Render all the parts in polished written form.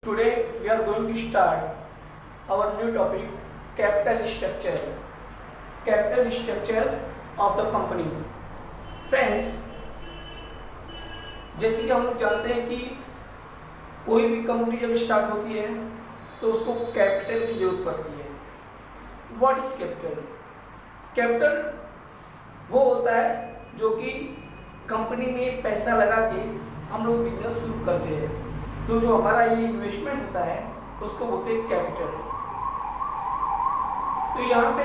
Today we are going to start our new topic, capital structure. Capital structure of the company. Friends, जैसे कि हम लोग जानते हैं कि कोई भी कंपनी जब स्टार्ट होती है तो उसको कैपिटल की जरूरत पड़ती है. What is capital? कैपिटल वो होता है जो कि कंपनी में पैसा लगा के हम लोग बिजनेस शुरू करते हैं. तो जो हमारा ये इन्वेस्टमेंट होता है उसको बोलते हैं कैपिटल. तो यहाँ पे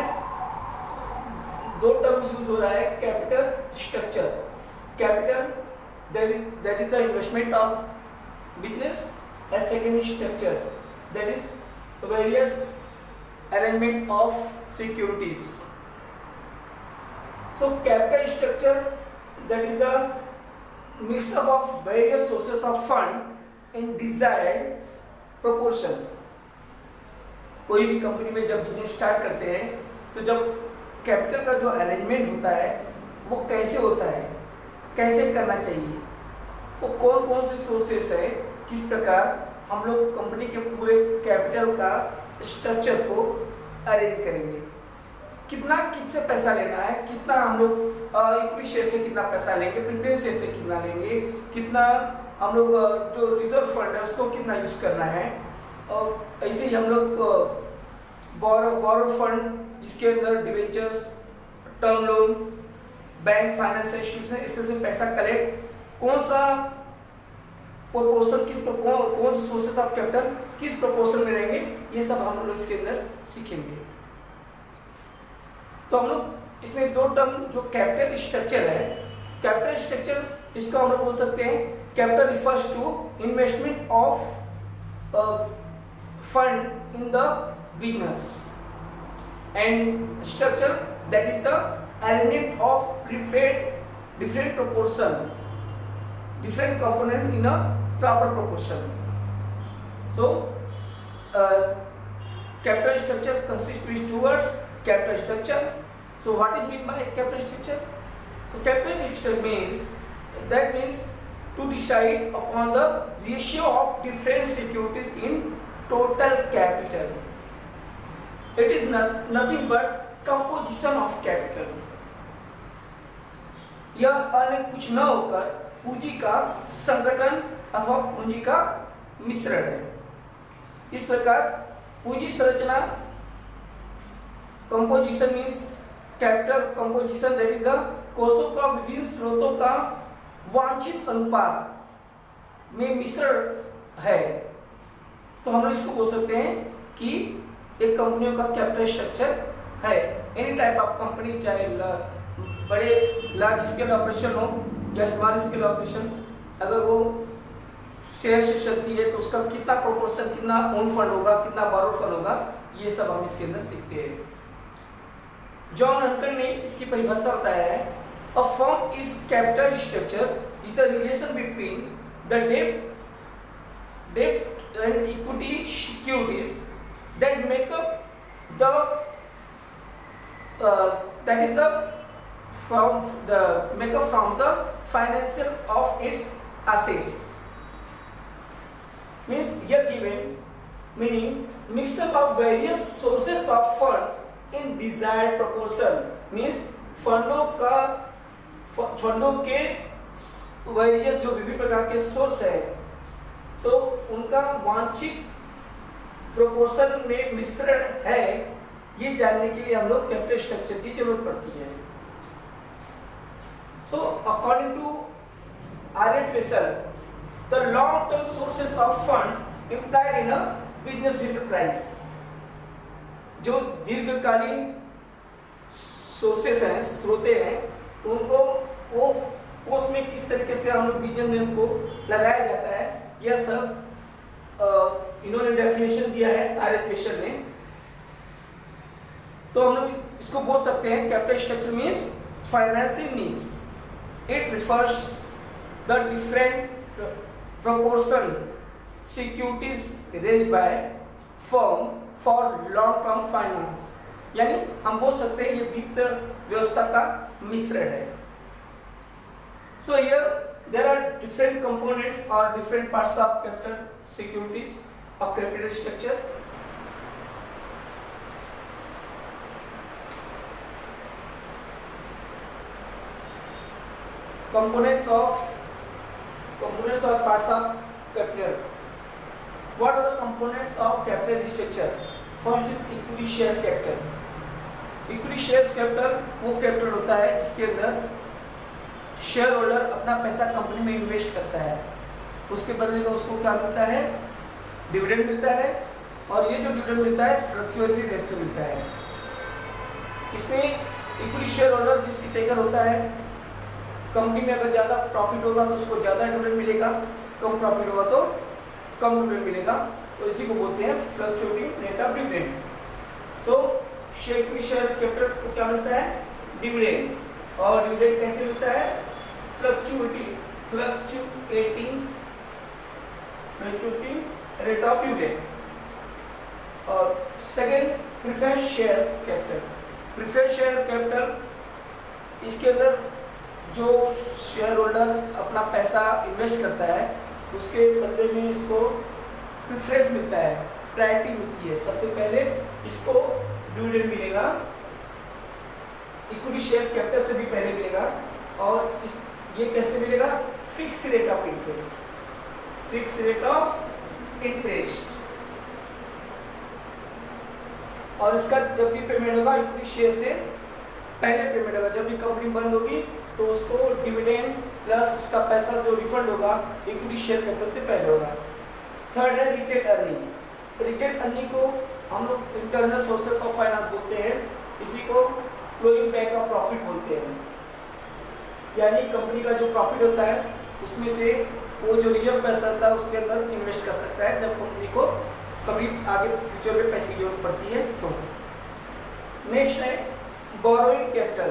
दो टर्म यूज हो रहा है, capital structure. Capital that is the investment of business, and second structure that is various arrangement of securities. So capital structure, that is the mix up of various sources of fund in desired proportion. कोई भी company में जब business start करते हैं तो जब capital का जो अरेंजमेंट होता है वो कैसे होता है, कैसे करना चाहिए, वो कौन कौन से सोर्सेस है, किस प्रकार हम लोग कंपनी के पूरे कैपिटल का स्ट्रक्चर को अरेंज करेंगे, कितना किससे पैसा लेना है, कितना हम लोग इक्विटी शेयर से कितना पैसा लेंगे, प्रेफरेंस शेयर से कितना लेंगे, कितना हम लोग जो रिजर्व फंड है उसको कितना यूज करना है. और ऐसे ही हम लोग बोरो फंड जिसके अंदर debentures, term loan, bank finance institution, इस तरह से पैसा कलेक्ट, कौन सा प्रोपोर्शन, कौन से सोर्सेस ऑफ कैपिटल किस प्रोपोर्शन में रहेंगे, ये सब हम लोग इसके अंदर सीखेंगे. तो हम लोग इसमें दो टर्म जो कैपिटल स्ट्रक्चर है, कैपिटल स्ट्रक्चर इसको हम लोग बोल सकते हैं capital refers to investment of fund in the business, and structure that is the arrangement of different proportion, different component in a proper proportion. So capital structure consists with two words, capital structure. So what is mean by capital structure? So capital structure means to decide upon the ratio of different securities in total capital. It is nothing but composition of capital. यह अन्य कुछ न होकर पूंजी का संगठन अथवा पूंजी का मिश्रण है. इस प्रकार पूंजी संरचना, composition means capital composition, that is the कोषों का विभिन्न स्रोतों का वांछित अनुपात में मिश्रण है. तो हम लोग इसको बोल सकते हैं कि एक कंपनियों का कैपिटल स्ट्रक्चर है. एनी टाइप ऑफ कंपनी, चाहे बड़े लार्ज स्केल ऑपरेशन हो या स्मॉल स्केल ऑपरेशन, अगर वो शेयर से चलती है तो उसका कितना प्रोपोर्शन, कितना ओन फंड होगा, कितना बोरो फंड होगा, ये सब हम इसके अंदर सीखते हैं. जॉन हंटर ने इसकी परिभाषा बताया है, a firm is capital structure is the relation between the डेब्ट and equity securities that make up the that is the makeup from the financial of its assets. Means here given meaning mixture of various sources of funds in desired proportion. Means फंडों के various जो विभिन्न प्रकार के source है तो उनका वांछित प्रोपोर्शन में मिश्रण है, ये जानने के लिए हम लोग कैपिटल स्ट्रक्चर की जरूरत पड़ती है. So according to R H. Wessel, the long term sources of funds implied in a business enterprise. जो दीर्घकालीन सोर्सेस हैं, स्रोते हैं, उनको वो उसमें किस तरीके से हम लोग बिजनेस को लगाया जाता है, यह सब इन्होंने डेफिनेशन दिया है आर.एच. वेसल ने. तो हम लोग इसको बोल सकते हैं capital structure means financing needs. It refers the different proportion securities raised by firm for long term finance. यानी हम बोल सकते हैं ये वित्त व्यवस्था का मिश्रण है. So here there are different components or different parts of capital securities. of capital structure. Components or parts of capital. What are the components of capital structure? First is equity shares capital. Equity shares capital वो capital होता है जिसके अंदर share holder अपना पैसा company में invest करता है, उसके बदले में उसको क्या मिलता है, डिविडेंड मिलता है, और ये जो डिविडेंड मिलता है फ्लक्चुएटली रेट से मिलता है। इसमें इक्विटी शेयर होल्डर जिसकी टेकर होता है, कंपनी में अगर ज़्यादा प्रॉफिट होगा तो उसको ज़्यादा डिविडेंड मिलेगा, कम प्रॉफिट होगा तो कम डिविडेंड मिलेगा, तो इसी को बोलते हैं fluctuating rate of dividend. So share capital को क्या मिलता है, डिविडेंड, और डिविडेंड कैसे मिलता है, फ्लक्चुएटिंग रेट ऑफ डिविडेंड। और second preference share capital. Preference share capital, इसके अंदर जो शेयर होल्डर अपना पैसा इन्वेस्ट करता है उसके बदले में इसको प्रेफरेंस मिलता है, प्रायोरिटी मिलती है, सबसे पहले इसको डिविडेंड मिलेगा, इक्विटी शेयर कैपिटल से भी पहले मिलेगा। और ये कैसे मिलेगा, फिक्स रेट ऑफ इंटरेस्ट। और इसका जब भी पेमेंट होगा इक्विटी शेयर से पहले पेमेंट होगा, जब भी कंपनी बंद होगी तो उसको डिविडेंड प्लस उसका पैसा जो रिफंड होगा इक्विटी शेयर कैपिटल से पहले होगा। थर्ड है रिटेन अर्निंग। रिटेन अर्निंग को हम लोग इंटरनल सोर्सेस ऑफ फाइनेंस बोलते हैं, इसी को फ्लोइंग बैक ऑफ प्रॉफिट बोलते हैं। यानी कंपनी का जो प्रॉफिट होता है उसमें से वो जो रिजर्व पैसा होता है उसके अंदर इन्वेस्ट कर सकता है जब कंपनी को कभी आगे फ्यूचर में पैसे की जरूरत पड़ती है तो। नेक्स्ट है बोरोइंग कैपिटल।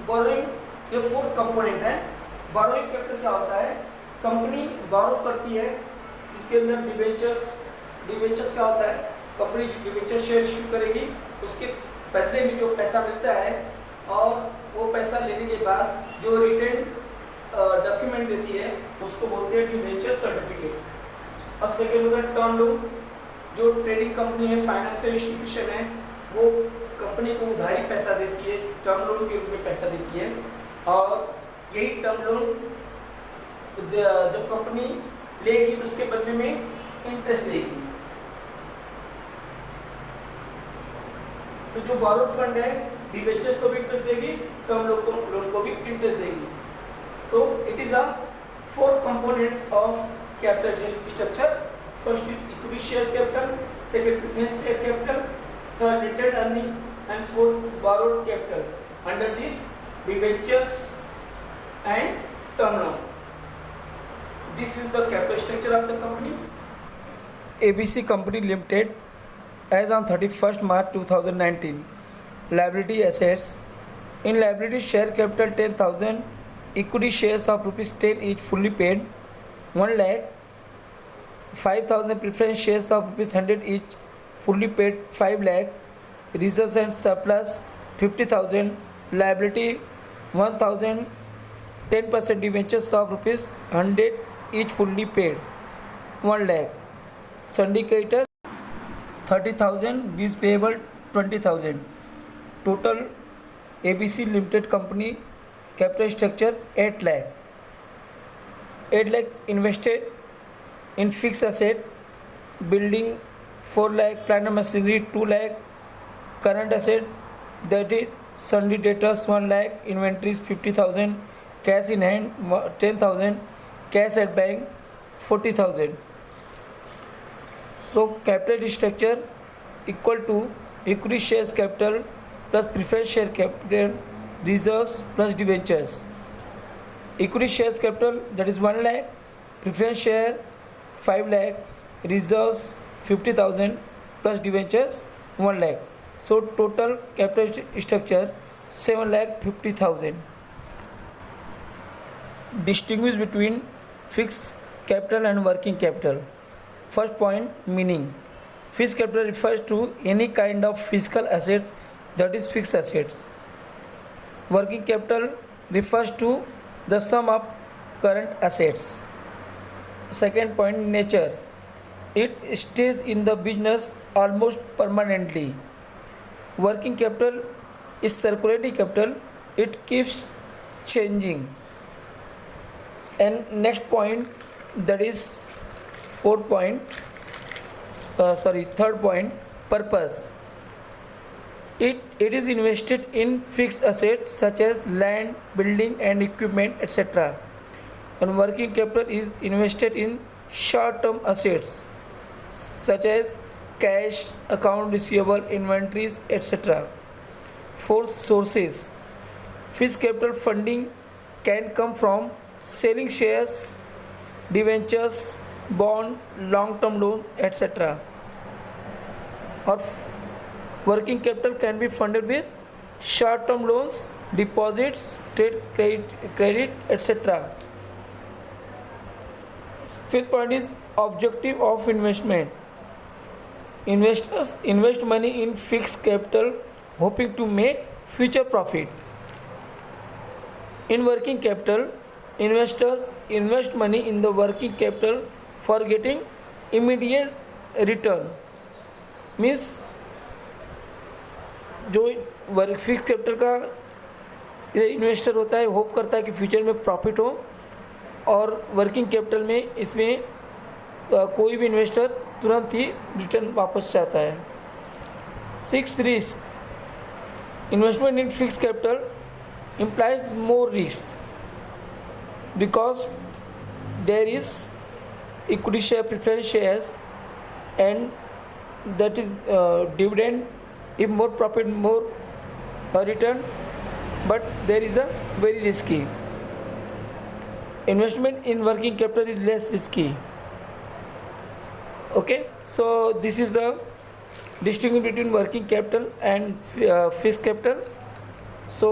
बोरोइंग ये फोर्थ कंपोनेंट है। बोरोइंग कैपिटल क्या होता है, कंपनी बोरो करती है जिसके अंदर डिवेंचर्स क्या होता है, कंपनी डिवेंचर शेयर इशू करेगी, उसके बदले में जो पैसा मिलता है और वो पैसा लेने के बाद जो रिटर्न डॉक्यूमेंट देती है उसको बोलते हैं डिवेंचर सर्टिफिकेट। और सेकेंड होगा टर्म लोन। जो ट्रेडिंग कंपनी है, फाइनेंशियल इंस्टीट्यूशन है, वो कंपनी को उधारी पैसा देती है, टर्म लोन के रूप में पैसा देती है, और यही टर्म लोन जब कंपनी लेगी तो उसके बदले में इंटरेस्ट देगी। तो जो बोरोड फंड है डिवेंचर्स को भी इंटरेस्ट देगी, टर्म लोन को भी इंटरेस्ट देगी। तो it is a four components of capital structure. First equity share capital, second preference share capital, third retained earning, and fourth borrowed capital. Under this debentures and term loan. This is the capital structure of the company. ABC Company Limited as on 31st March 2019. Liability assets. In liability share capital 10,000, equity shares of rupees 10 each fully paid, 1 lakh, 5,000 preference shares of rupees 100 each fully paid, 5 lakh, reserves and surplus 50,000, liability 1,000, 10% debentures of rupees 100 each fully paid, 1 lakh, syndicator 30,000, bills payable 20,000. Total ABC Limited Company capital structure 8 lakh. 8 lakh invested in fixed asset, building 4 lakh, plant and machinery 2 lakh, current asset that is sundry debtors 1 lakh, inventories 50,000, cash in hand 10,000, cash at bank 40,000. So capital structure equal to equity shares capital plus preferred share capital, reserves plus debentures. Equity shares capital that is 1 lakh, preferred share 5 lakh, reserves 50,000 plus debentures 1 lakh. So total capital structure 7,50,000. Distinguish between fixed capital and working capital. First point, meaning. Fixed capital refers to any kind of physical assets that is fixed assets. Working capital refers to the sum of current assets. Second point, nature. It stays in the business almost permanently. Working capital is circulating capital. It keeps changing. And next point, that is third point, purpose. It is invested in fixed assets such as land, building and equipment, etc. And working capital is invested in short-term assets such as cash, account receivable, inventories, etc. Fourth, sources. Fixed capital funding can come from selling shares, debentures, bond, long-term loan, etc. Or working capital can be funded with short-term loans, deposits, trade credit, etc. Fifth point is objective of investment. Investors invest money in fixed capital hoping to make future profit. In working capital, investors invest money in the working capital for getting immediate return. Means जो work fix capital का investor होता है hope करता है कि future में profit हो, और वर्किंग कैपिटल में इसमें कोई भी इन्वेस्टर तुरंत ही रिटर्न वापस चाहता है. Six, risk. Investment in fix capital implies more risk because there is equity share, preference shares, and that is dividend. If more profit, more return, but there is a very risky. Investment in working capital is less risky. Okay, so this is the distinction between working capital and fixed capital. So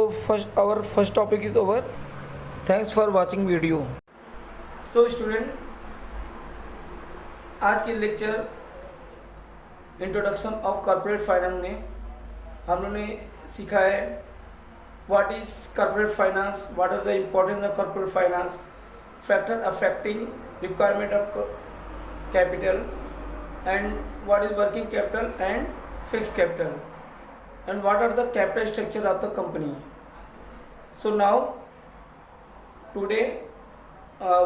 our first topic is over. Thanks for watching video. So student, आज के lecture introduction of corporate finance में हम लोगों ने सीखा है what is corporate finance, what are the importance of corporate finance, factor affecting requirement of capital, and what is working capital and fixed capital, and what are the capital structure of the company. So now today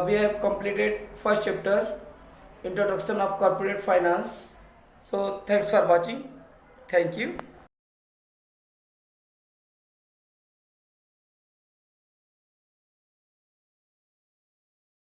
we have completed first chapter, introduction of corporate finance. So thanks for watching. Thank you.